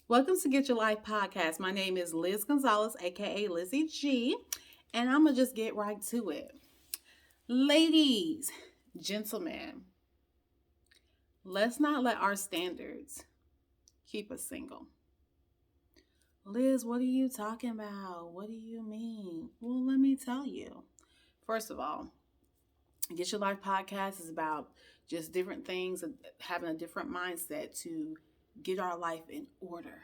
Welcome to Get Your Life podcast. My name is Liz Gonzalez, aka Lizzie G, and I'm gonna just get right to it. Ladies, gentlemen, let's not let our standards keep us single. Liz, what are you talking about? What do you mean? Well, let me tell you. First of all, Get Your Life podcast is about just different things, having a different mindset to get our life in order.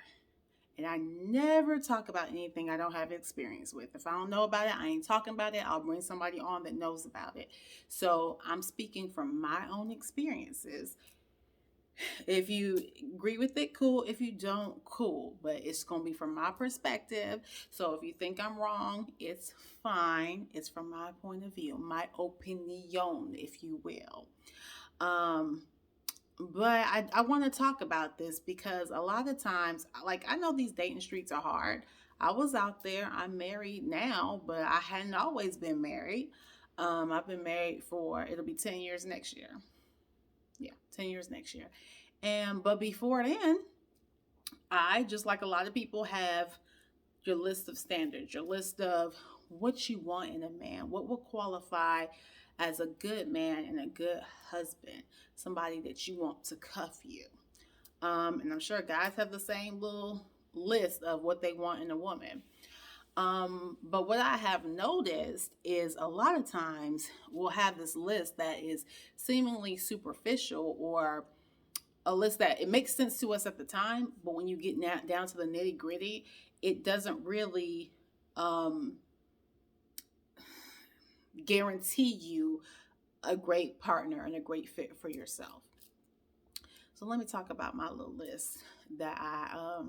And I never talk about anything I don't have experience with. If I don't know about it, I ain't talking about it. I'll bring somebody on that knows about it. So I'm speaking from my own experiences. If you agree with it, cool. If you don't, cool. But it's going to be from my perspective. So if you think I'm wrong, it's fine. It's from my point of view, my opinion, if you will. Um, but I want to talk about this because a lot of times, like, I know these dating streets are hard. I was out there. I'm married now, but I hadn't always been married. I've been married for, it'll be 10 years next year. Yeah, 10 years next year. But before then, I, just like a lot of people, have your list of standards, your list of what you want in a man, what will qualify as a good man and a good husband, somebody that you want to cuff you. And I'm sure guys have the same little list of what they want in a woman. But what I have noticed is a lot of times we'll have this list that is seemingly superficial, or a list that it makes sense to us at the time, but when you get down to the nitty gritty, it doesn't really um, guarantee you a great partner and a great fit for yourself. So let me talk about my little list that I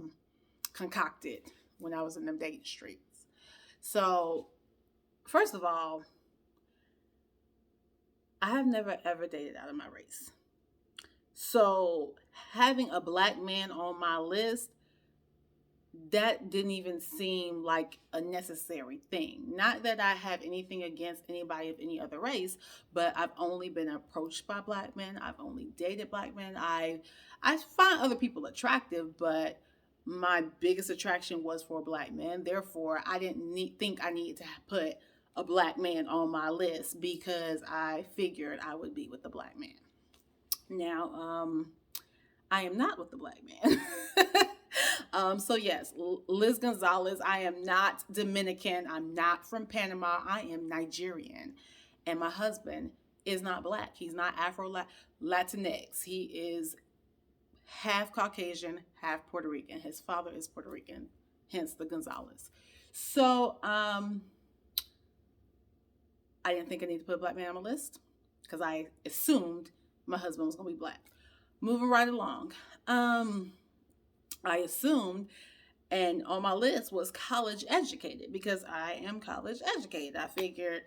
concocted when I was in the dating streets. So first of all, I have never ever dated out of my race. So having a black man on my list, that didn't even seem like a necessary thing. Not that I have anything against anybody of any other race, but I've only been approached by black men. I've only dated black men. I find other people attractive, but my biggest attraction was for black men. Therefore, I didn't think I needed to put a black man on my list because I figured I would be with a black man. Now, I am not with the black man. So yes, Liz Gonzalez. I am not Dominican. I'm not from Panama. I am Nigerian, and my husband is not black. He's not Afro Latinx. He is half Caucasian, half Puerto Rican. His father is Puerto Rican, hence the Gonzalez. So I didn't think I needed to put a black man on my list because I assumed my husband was going to be black. Moving right along. I assumed, and on my list was college educated because I am college educated. I figured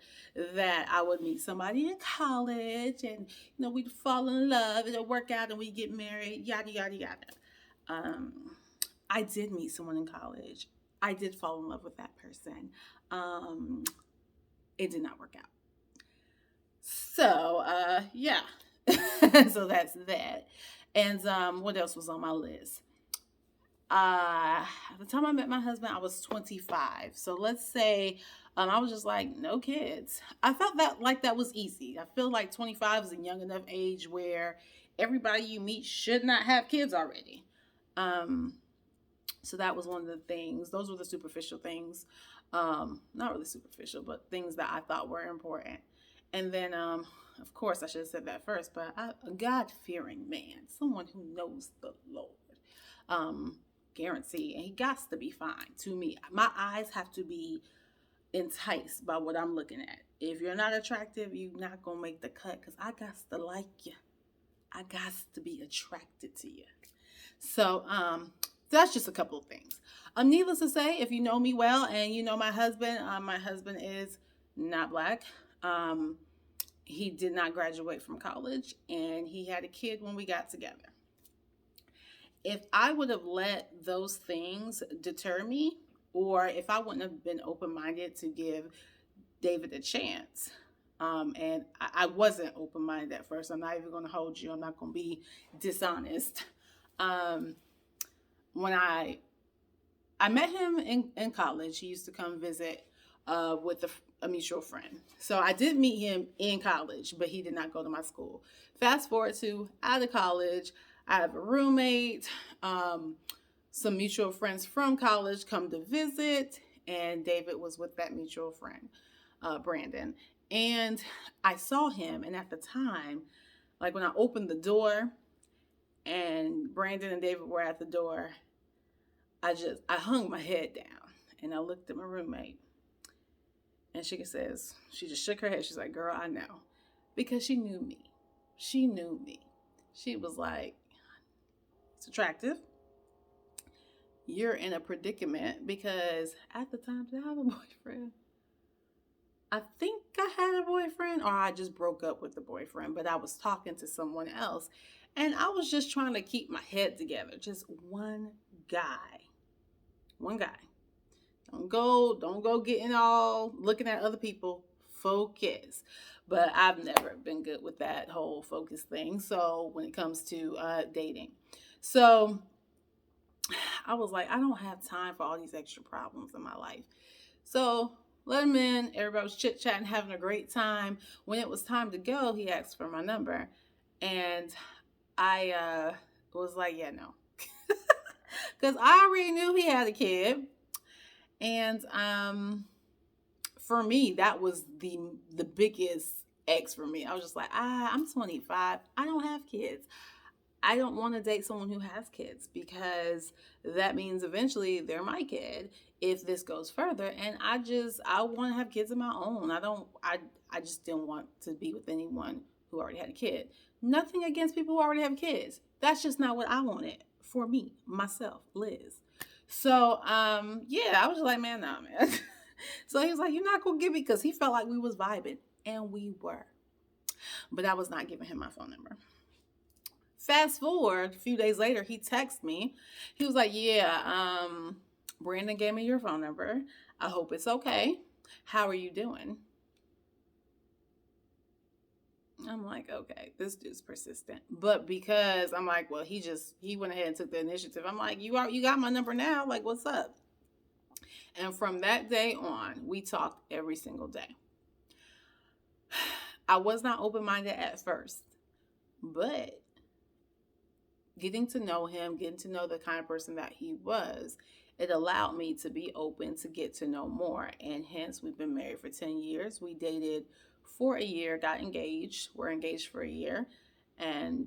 that I would meet somebody in college and, we'd fall in love, it'll work out and we get married, yada, yada, yada. I did meet someone in college. I did fall in love with that person. It did not work out. So, yeah. So that's that. And what else was on my list? At the time I met my husband, I was 25. So let's say I was just like, no kids. I felt that was easy. I feel like 25 is a young enough age where everybody you meet should not have kids already. So that was one of the things. Those were the superficial things. Not really superficial, but things that I thought were important. And then, of course, I should have said that first, but a God-fearing man, someone who knows the Lord. Guarantee, and he got to be fine to me. My eyes have to be enticed by what I'm looking at. If you're not attractive, you're not gonna make the cut because I got to like you. I got to be attracted to you. So that's just a couple of things. Needless to say, if you know me well and you know my husband is not black. He did not graduate from college, and he had a kid when we got together. If I would have let those things deter me, or if I wouldn't have been open-minded to give David a chance, and I wasn't open-minded at first. I'm not even going to hold you. I'm not going to be dishonest. when I met him in college. He used to come visit with a mutual friend. So I did meet him in college, but he did not go to my school. Fast forward to out of college, I have a roommate. Some mutual friends from college come to visit, and David was with that mutual friend, Brandon. And I saw him, and at the time, like when I opened the door and Brandon and David were at the door, I hung my head down and I looked at my roommate, and she just shook her head. She's like, "Girl, I know," because she knew me. She knew me. She was like, "It's attractive. You're in a predicament," because at the time, did I have a boyfriend? I think I had a boyfriend, or I just broke up with the boyfriend, but I was talking to someone else, and I was just trying to keep my head together. Just one guy. One guy. Don't go getting all looking at other people. Focus. But I've never been good with that whole focus thing. So when it comes to dating, so I was like, I don't have time for all these extra problems in my life. So let him in. Everybody was chit chatting, having a great time. When it was time to go, he asked for my number, and I was like, yeah, no, because I already knew he had a kid. And for me, that was the biggest X for me. I was just like, I'm 25. I don't have kids. I don't want to date someone who has kids, because that means eventually they're my kid if this goes further. And I want to have kids of my own. I just didn't want to be with anyone who already had a kid. Nothing against people who already have kids. That's just not what I wanted for me, myself, Liz. So, yeah, I was just like, man, nah, man. So he was like, you're not going to give me, because he felt like we was vibing, and we were. But I was not giving him my phone number. Fast forward, a few days later, he texted me. He was like, yeah, Brandon gave me your phone number. I hope it's okay. How are you doing? I'm like, okay, this dude's persistent. But because I'm like, well, he went ahead and took the initiative. I'm like, you got my number now. Like, what's up? And from that day on, we talked every single day. I was not open-minded at first, but getting to know him, getting to know the kind of person that he was, it allowed me to be open to get to know more. And hence, we've been married for 10 years. We dated for a year, got engaged. We're engaged for a year, and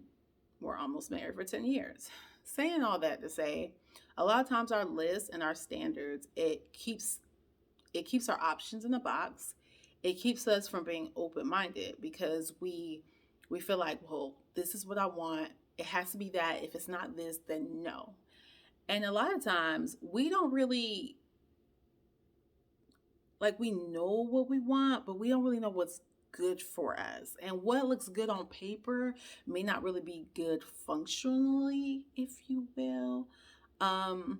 we're almost married for 10 years. Saying all that to say, a lot of times our lists and our standards, it keeps our options in a box. It keeps us from being open-minded, because we feel like, well, this is what I want. It has to be that. If it's not this, then no. And a lot of times we don't really, like, we know what we want, but we don't really know what's good for us. And what looks good on paper may not really be good functionally, if you will. And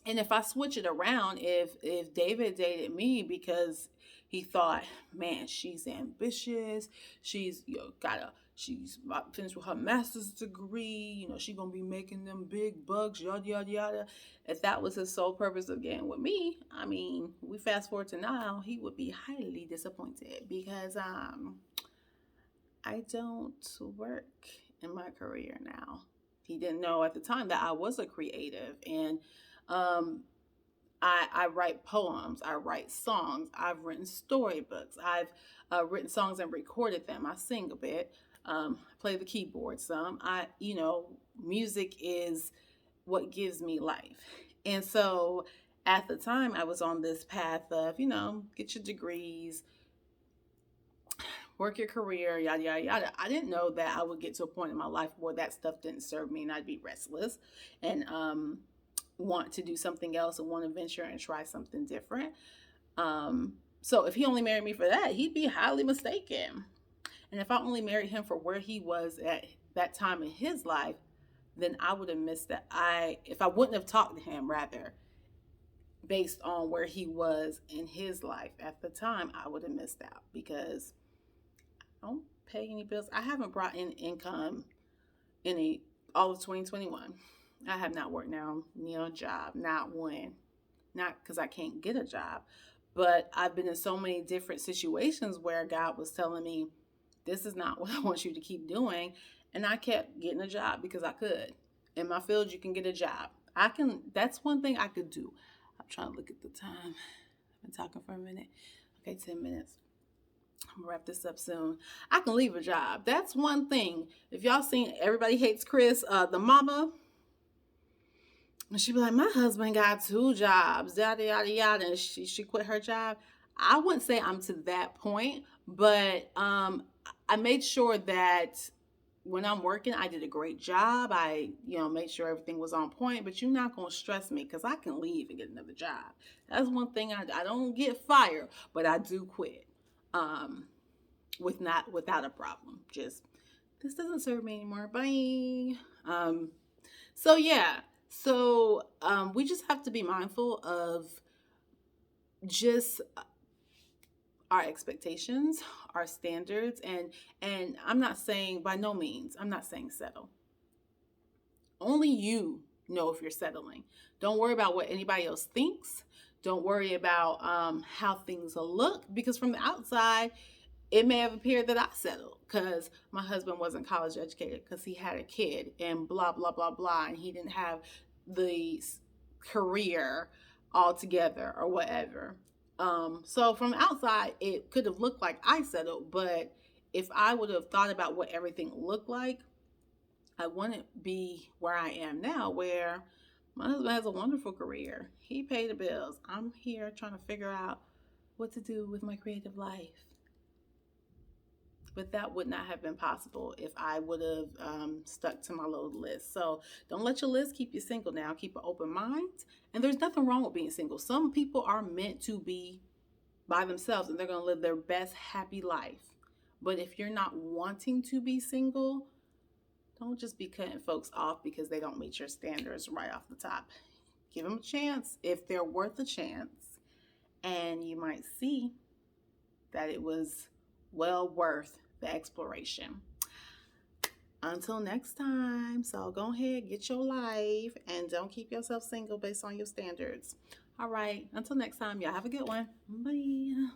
if I switch it around, if David dated me because he thought, man, she's ambitious, she's she's about finished with her master's degree, she gonna be making them big bucks, yada yada yada. If that was his sole purpose of getting with me, I mean, we fast forward to now, he would be highly disappointed, because I don't work in my career now. He didn't know at the time that I was a creative, and I write poems, I write songs, I've written storybooks, I've written songs and recorded them. I sing a bit, play the keyboard some. Music is what gives me life. And so at the time, I was on this path of, get your degrees, work your career, yada, yada, yada. I didn't know that I would get to a point in my life where that stuff didn't serve me, and I'd be restless and want to do something else and want to venture and try something different. So if he only married me for that, he'd be highly mistaken. And if I only married him for where he was at that time in his life, then I would have missed that. If I wouldn't have talked to him, rather, based on where he was in his life at the time, I would have missed out, because I don't pay any bills. I haven't brought in income all of 2021. I have not worked now, a job, not one. Not because I can't get a job, but I've been in so many different situations where God was telling me, this is not what I want you to keep doing. And I kept getting a job because I could. In my field, you can get a job. That's one thing I could do. I'm trying to look at the time. I've been talking for a minute. Okay, 10 minutes. I'm gonna wrap this up soon. I can leave a job. That's one thing. If y'all seen Everybody Hates Chris, the mama, and she be like, my husband got two jobs, yada yada yada, and she quit her job. I wouldn't say I'm to that point, but I made sure that when I'm working, I did a great job. I, made sure everything was on point. But you're not gonna stress me because I can leave and get another job. That's one thing I don't get fired, but I do quit. Without a problem. Just this doesn't serve me anymore. Bye. So yeah. We just have to be mindful of just our expectations, our standards, and I'm not saying, by no means, I'm not saying settle. Only you know if you're settling. Don't worry about what anybody else thinks. Don't worry about how things will look, because from the outside, it may have appeared that I settled because my husband wasn't college educated because he had a kid and blah, blah, blah, blah. And he didn't have the career altogether or whatever. So from the outside, it could have looked like I settled. But if I would have thought about what everything looked like, I wouldn't be where I am now, where my husband has a wonderful career. He paid the bills. I'm here trying to figure out what to do with my creative life. But that would not have been possible if I would have stuck to my little list. So don't let your list keep you single now. Keep an open mind. And there's nothing wrong with being single. Some people are meant to be by themselves and they're going to live their best happy life. But if you're not wanting to be single, don't just be cutting folks off because they don't meet your standards right off the top. Give them a chance if they're worth a chance. And you might see that it was well worth the exploration. Until next time. So go ahead, get your life, and don't keep yourself single based on your standards. All right. Until next time, y'all have a good one. Bye.